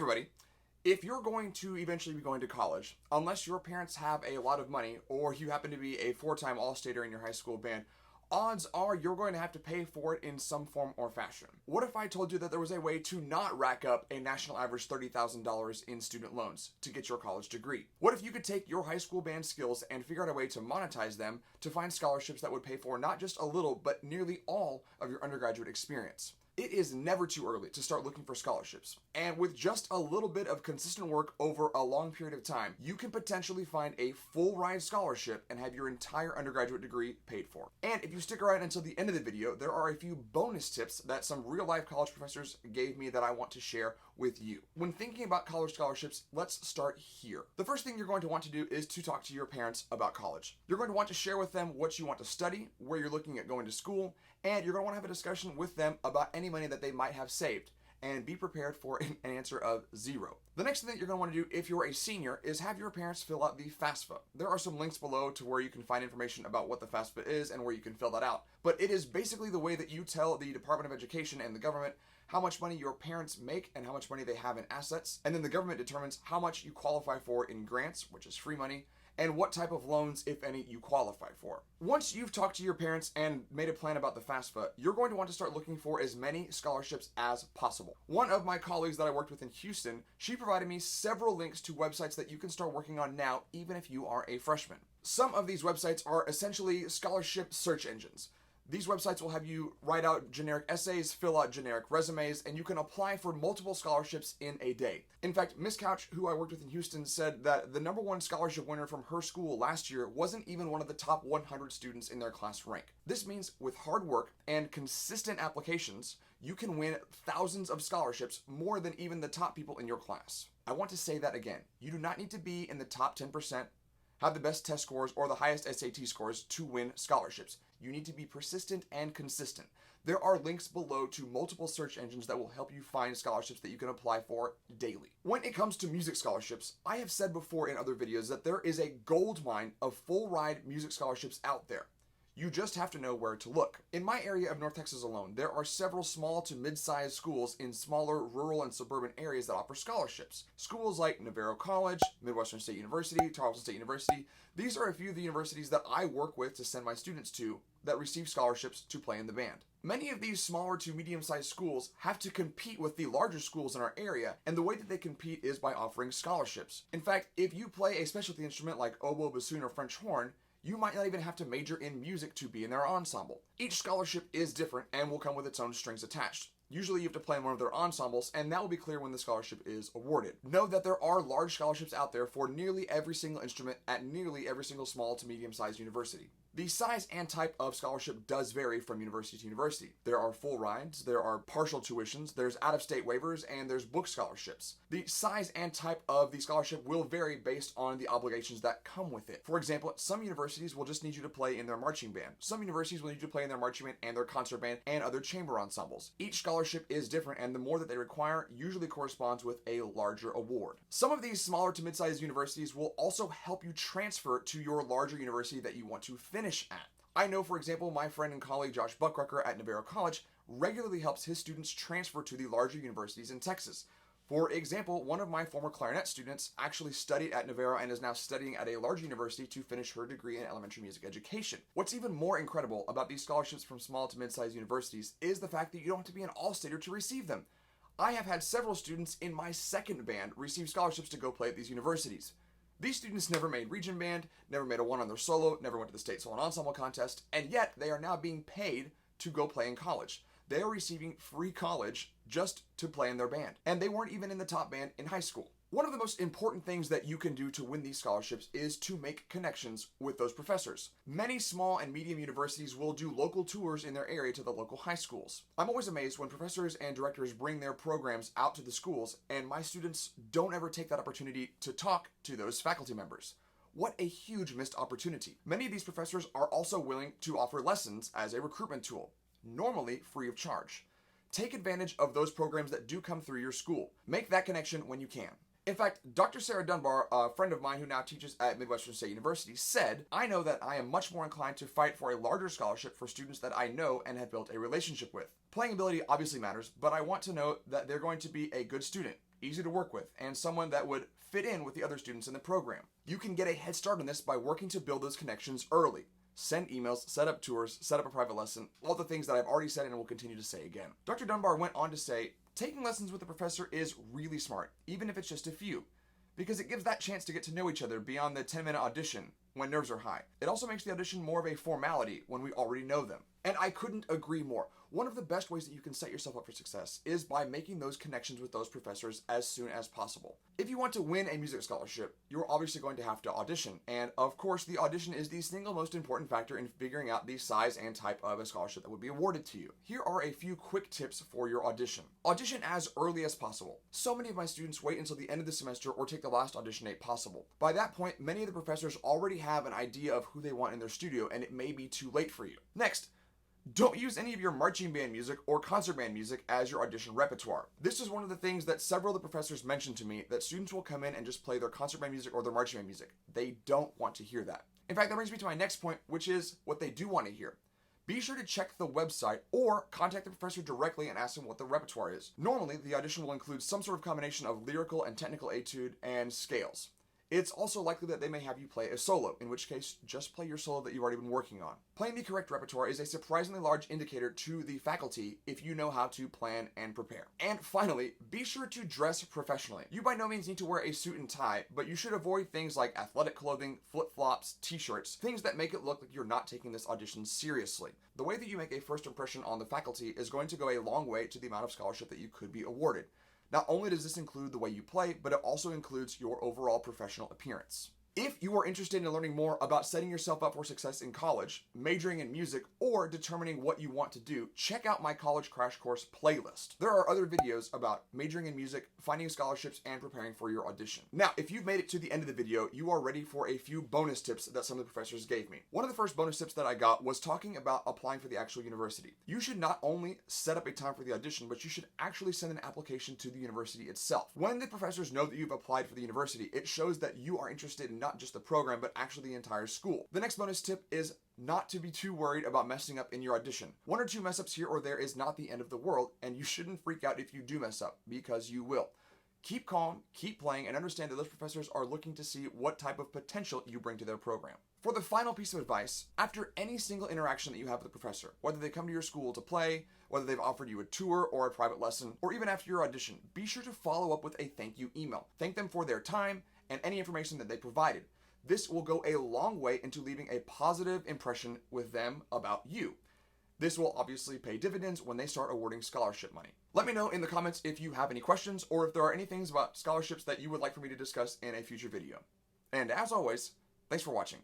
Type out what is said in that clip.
everybody. If you're going to eventually be going to college, unless your parents have a lot of money or you happen to be a four-time All-Stater in your high school band, odds are you're going to have to pay for it in some form or fashion. What if I told you that there was a way to not rack up a national average $30,000 in student loans to get your college degree? What if you could take your high school band skills and figure out a way to monetize them to find scholarships that would pay for not just a little, but nearly all of your undergraduate experience? It is never too early to start looking for scholarships, and with just a little bit of consistent work over a long period of time, you can potentially find a full ride scholarship and have your entire undergraduate degree paid for. And if you stick around until the end of the video, there are a few bonus tips that some real life college professors gave me that I want to share with you. When thinking about college scholarships, let's start here. The first thing you're going to want to do is to talk to your parents about college. You're going to want to share with them what you want to study, where you're looking at going to school, and you're going to want to have a discussion with them about any money that they might have saved, and be prepared for an answer of 0. The next thing that you're going to want to do if you're a senior is have your parents fill out the FAFSA. There are some links below to where you can find information about what the FAFSA is and where you can fill that out. But it is basically the way that you tell the Department of Education and the government how much money your parents make and how much money they have in assets. And then the government determines how much you qualify for in grants, which is free money, and what type of loans, if any, you qualify for. Once you've talked to your parents and made a plan about the FAFSA, you're going to want to start looking for as many scholarships as possible. One of my colleagues that I worked with in Houston, she provided me several links to websites that you can start working on now, even if you are a freshman. Some of these websites are essentially scholarship search engines. These websites will have you write out generic essays, fill out generic resumes, and you can apply for multiple scholarships in a day. In fact, Miss Couch, who I worked with in Houston, said that the #1 scholarship winner from her school last year wasn't even one of the top 100 students in their class rank. This means with hard work and consistent applications, you can win thousands of scholarships, more than even the top people in your class. I want to say that again. You do not need to be in the top 10%, have the best test scores, or the highest SAT scores to win scholarships. You need to be persistent and consistent. There are links below to multiple search engines that will help you find scholarships that you can apply for daily. When it comes to music scholarships, I have said before in other videos that there is a gold mine of full ride music scholarships out there. You just have to know where to look. In my area of North Texas alone, there are several small to mid-sized schools in smaller rural and suburban areas that offer scholarships. Schools like Navarro College, Midwestern State University, Tarleton State University. These are a few of the universities that I work with to send my students to that receive scholarships to play in the band. Many of these smaller to medium-sized schools have to compete with the larger schools in our area, and the way that they compete is by offering scholarships. In fact, if you play a specialty instrument like oboe, bassoon, or French horn, you might not even have to major in music to be in their ensemble. Each scholarship is different and will come with its own strings attached. Usually you have to play in one of their ensembles, and that will be clear when the scholarship is awarded. Know that there are large scholarships out there for nearly every single instrument at nearly every single small to medium-sized university. The size and type of scholarship does vary from university to university. There are full rides, there are partial tuitions, there's out-of-state waivers, and there's book scholarships. The size and type of the scholarship will vary based on the obligations that come with it. For example, some universities will just need you to play in their marching band. Some universities will need you to play in their marching band and their concert band and other chamber ensembles. Each scholarship is different, and the more that they require usually corresponds with a larger award. Some of these smaller to mid-sized universities will also help you transfer to your larger university that you want to finish at. I know, for example, my friend and colleague Josh Buckrucker at Navarro College regularly helps his students transfer to the larger universities in Texas. For example, one of my former clarinet students actually studied at Navarro and is now studying at a larger university to finish her degree in elementary music education. What's even more incredible about these scholarships from small to mid-sized universities is the fact that you don't have to be an all-stater to receive them. I have had several students in my second band receive scholarships to go play at these universities. These students never made region band, never made a one on their solo, never went to the state solo ensemble contest, and yet they are now being paid to go play in college. They are receiving free college just to play in their band, and they weren't even in the top band in high school. One of the most important things that you can do to win these scholarships is to make connections with those professors. Many small and medium universities will do local tours in their area to the local high schools. I'm always amazed when professors and directors bring their programs out to the schools, and my students don't ever take that opportunity to talk to those faculty members. What a huge missed opportunity. Many of these professors are also willing to offer lessons as a recruitment tool, normally free of charge. Take advantage of those programs that do come through your school. Make that connection when you can. In fact, Dr. Sarah Dunbar, a friend of mine who now teaches at Midwestern State University, said, "I know that I am much more inclined to fight for a larger scholarship for students that I know and have built a relationship with. Playing ability obviously matters, but I want to know that they're going to be a good student. easy to work with, and someone that would fit in with the other students in the program. You can get a head start on this by working to build those connections early. Send emails, set up tours, set up a private lesson, all the things that I've already said and will continue to say again. Dr. Dunbar went on to say, taking lessons with a professor is really smart, even if it's just a few, because it gives that chance to get to know each other beyond the 10-minute audition when nerves are high. It also makes the audition more of a formality when we already know them. And I couldn't agree more. One of the best ways that you can set yourself up for success is by making those connections with those professors as soon as possible. If you want to win a music scholarship, you're obviously going to have to audition. And of course, the audition is the single most important factor in figuring out the size and type of a scholarship that would be awarded to you. Here are a few quick tips for your audition. Audition as early as possible. So many of my students wait until the end of the semester or take the last audition date possible. By that point, many of the professors already have an idea of who they want in their studio, and it may be too late for you. Next, don't use any of your marching band music or concert band music as your audition repertoire. This is one of the things that several of the professors mentioned to me, that students will come in and just play their concert band music or their marching band music. They don't want to hear that. In fact, that brings me to my next point, which is what they do want to hear. Be sure to check the website or contact the professor directly and ask them what the repertoire is. Normally, the audition will include some sort of combination of lyrical and technical etude and scales. It's also likely that they may have you play a solo, in which case, just play your solo that you've already been working on. Playing the correct repertoire is a surprisingly large indicator to the faculty if you know how to plan and prepare. And finally, be sure to dress professionally. You by no means need to wear a suit and tie, but you should avoid things like athletic clothing, flip-flops, t-shirts, things that make it look like you're not taking this audition seriously. The way that you make a first impression on the faculty is going to go a long way to the amount of scholarship that you could be awarded. Not only does this include the way you play, but it also includes your overall professional appearance. If you are interested in learning more about setting yourself up for success in college, majoring in music, or determining what you want to do, check out my College Crash Course playlist. There are other videos about majoring in music, finding scholarships, and preparing for your audition. Now, if you've made it to the end of the video, you are ready for a few bonus tips that some of the professors gave me. One of the first bonus tips that I got was talking about applying for the actual university. You should not only set up a time for the audition, but you should actually send an application to the university itself. When the professors know that you've applied for the university, it shows that you are interested in not just the program, but actually the entire school. The next bonus tip is not to be too worried about messing up in your audition. One or two mess ups here or there is not the end of the world, and you shouldn't freak out if you do mess up, because you will. Keep calm, keep playing, and understand that those professors are looking to see what type of potential you bring to their program. For the final piece of advice, after any single interaction that you have with the professor, whether they come to your school to play, whether they've offered you a tour or a private lesson, or even after your audition, be sure to follow up with a thank you email. Thank them for their time and any information that they provided. This will go a long way into leaving a positive impression with them about you. This will obviously pay dividends when they start awarding scholarship money. Let me know in the comments if you have any questions or if there are any things about scholarships that you would like for me to discuss in a future video. And as always, thanks for watching.